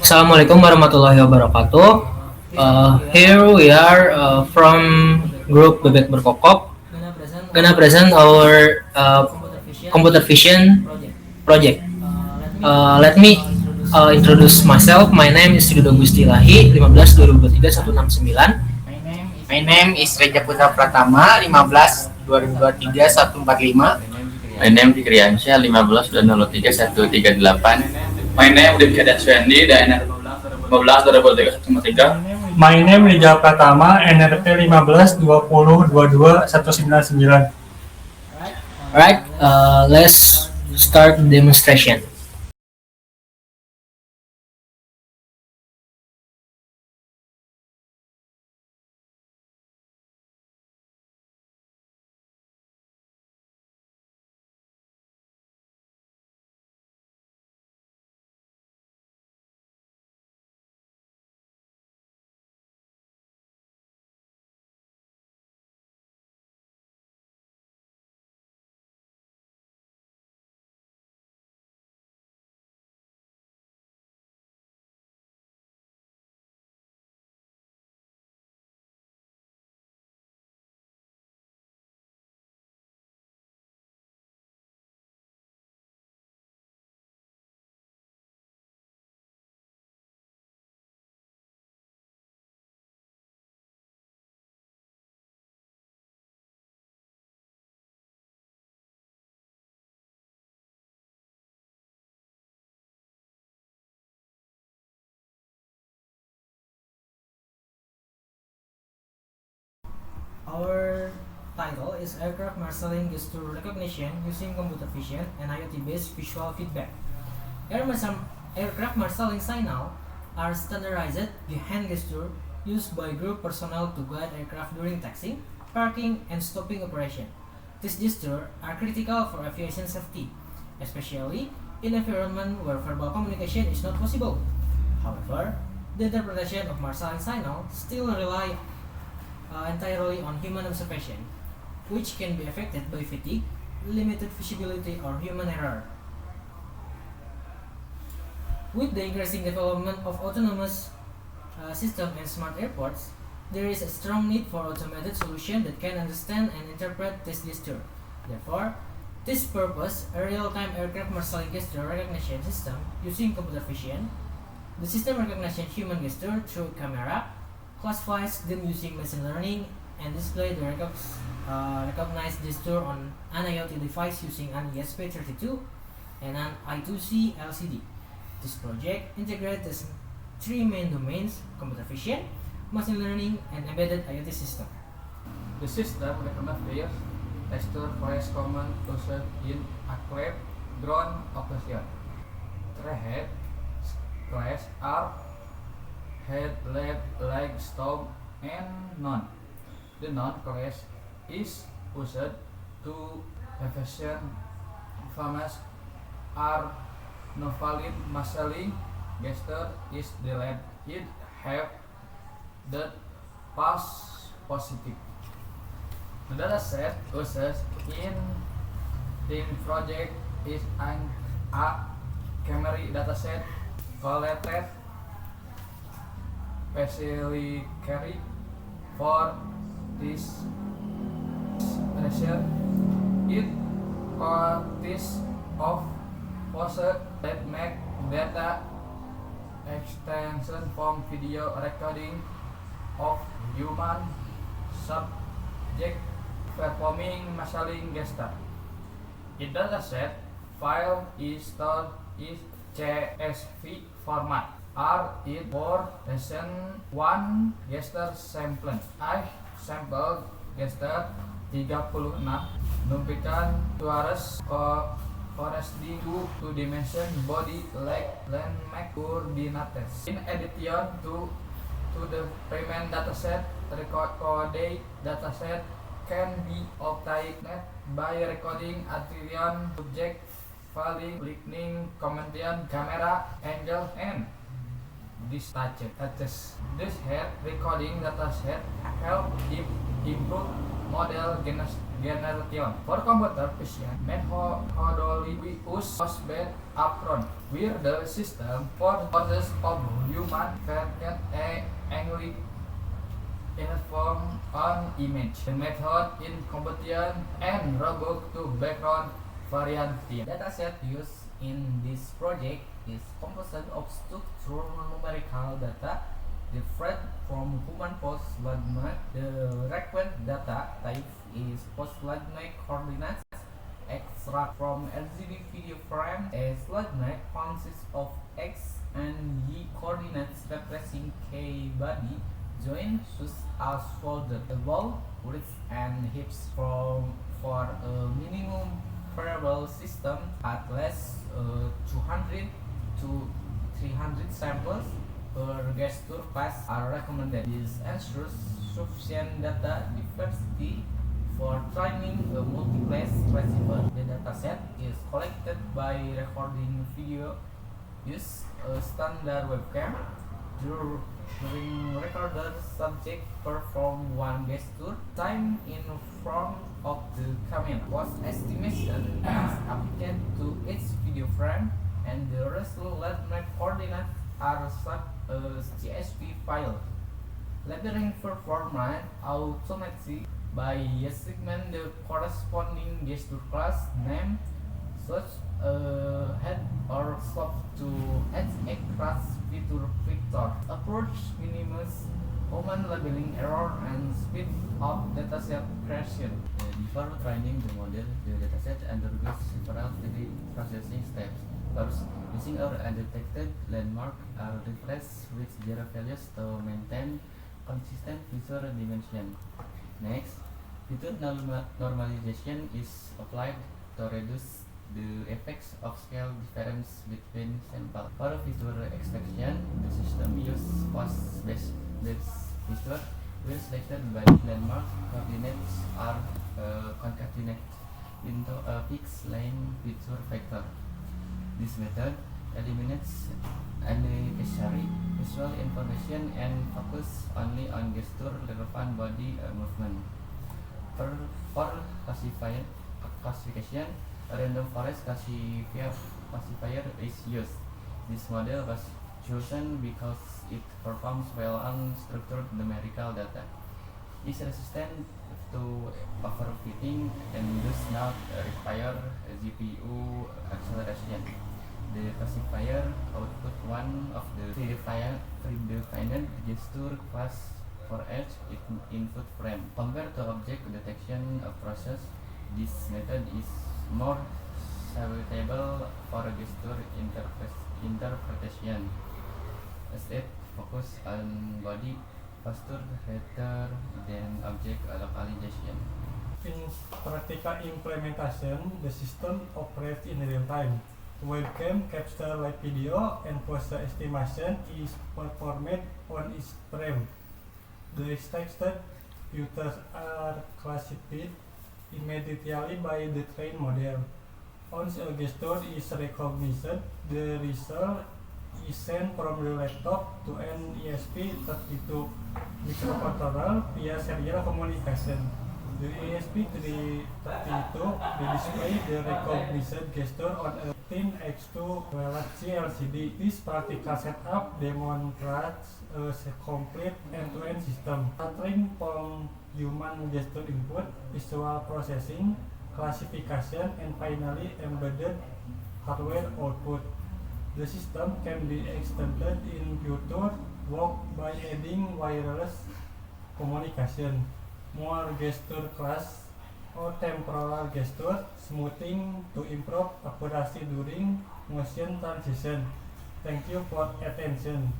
Assalamualaikum warahmatullahi wabarakatuh. Here we are from group Bebek Berkokok. Gonna present our computer vision project. Let me introduce myself. My name is Rido Gustilahi, 15 2023 169. My name is Reja Putra Pratama, 15 2023 145. My name Fikriansyah 15 2023 138. My name Udin Kedan Suendi, DNR 15 2023 153. My name Rijal Pratama, NRP 15 20 22 199. Alright, let's start the demonstration. Our title is Aircraft Marshalling Gesture Recognition using Computer Vision and IoT-based visual feedback. Aircraft marshalling signal are standardized hand gesture used by group personnel to guide aircraft during taxiing, parking, and stopping operation. These gestures are critical for aviation safety, especially in environment where verbal communication is not possible. However, the interpretation of marshalling signal still rely entirely on human observation, which can be affected by fatigue, limited visibility, or human error. With the increasing development of autonomous systems and smart airports, there is a strong need for automated solutions that can understand and interpret this gesture. Therefore, this purpose, a real-time aircraft marshalling gesture recognition system using computer vision, the system recognizes human gesture through camera, classifies them using machine learning, and display the recognized gesture on an IoT device using an ESP32 and an I2C LCD. This project integrates three main domains: computer vision, machine learning, and embedded IoT system. The system recognizes gesture voice command used in aircraft ground operation. Head, class, arc, head, leg, stop, and none. The non-class is used to efficient famous are no valid marshalling gesture is delayed. It have the past positive. The data set used in team project is a camera dataset collected specially carry for this measure. It consists of process that make data extension from video recording of human subject performing marshalling gesture. The dataset file is stored in CSV format. R is for lesson 1 gesture sampling. I sample gesture 36 numpikan tuares corresponding to two-dimension body, leg, landmark coordinates. In addition to the primary dataset, recorded dataset can be obtained by recording attention, subject, value, listening, commenting, camera, angle, and this touches. This head recording dataset help improve model generation. For computer vision methodology, we use Postbed upfront, where the system process of human created a angry inform on image. The method in competition and robot to background variation. Dataset used in this project is composed of structural numerical data different from human post-logarithmic. The required data type is post-logarithmic coordinates extract from LCD video frame. A logarithmic consists of x and y coordinates representing k body joined as folder above width and hips for a minimum variable system at least 200 to 300 samples per gesture class are recommended. This ensures sufficient data diversity for training a multi-class classifier. The dataset is collected by recording video. Use a standard webcam. During recorder, subject perform one gesture time in front of the camera. Post estimation is applied to each video frame, and the resultant coordinates are saved as CSV file. Lettering performance automatically by assigning the corresponding gesture class name, such head or slope to a class feature vector. Approach minimize human labeling error and speed up dataset creation. Before training the model, the dataset undergoes several processing steps. First, using our undetected landmark are replaced with zero values to maintain consistent feature dimension. Next, feature normalization is applied to reduce the effects of scale difference between samples. For feature extraction, the system uses post-based feature where selected by landmark coordinates are concatenated into a fixed line feature vector. This method eliminates unnecessary visual information and focus only on gesture relevant body movement. For classification, a random forest classifier is used. This model was chosen because it performs well on structured numerical data, is resistant to overfitting, and does not require GPU acceleration. The classifier output one of the predefined gesture class for each input frame. Compared to object detection process, this method is more suitable for gesture interpretation, as it focuses on body posture rather than object localization. In practical implementation, the system operates in real time. Webcam capture live video and post estimation is performed on each frame. The expected features are classified immediately by the trained model. Once a gesture is recognized, the result is sent from the laptop to an ESP32 microcontroller via serial communication. The ESP32 display the recognized gesture on a 10x2 Galaxy LCD. This practical setup demonstrates a complete end-to-end system, starting from human gesture input, visual processing, classification, and finally embedded hardware output. The system can be extended in future work by adding wireless communication, more gesture class, or temporal gesture smoothing to improve accuracy during motion transition. Thank you for attention.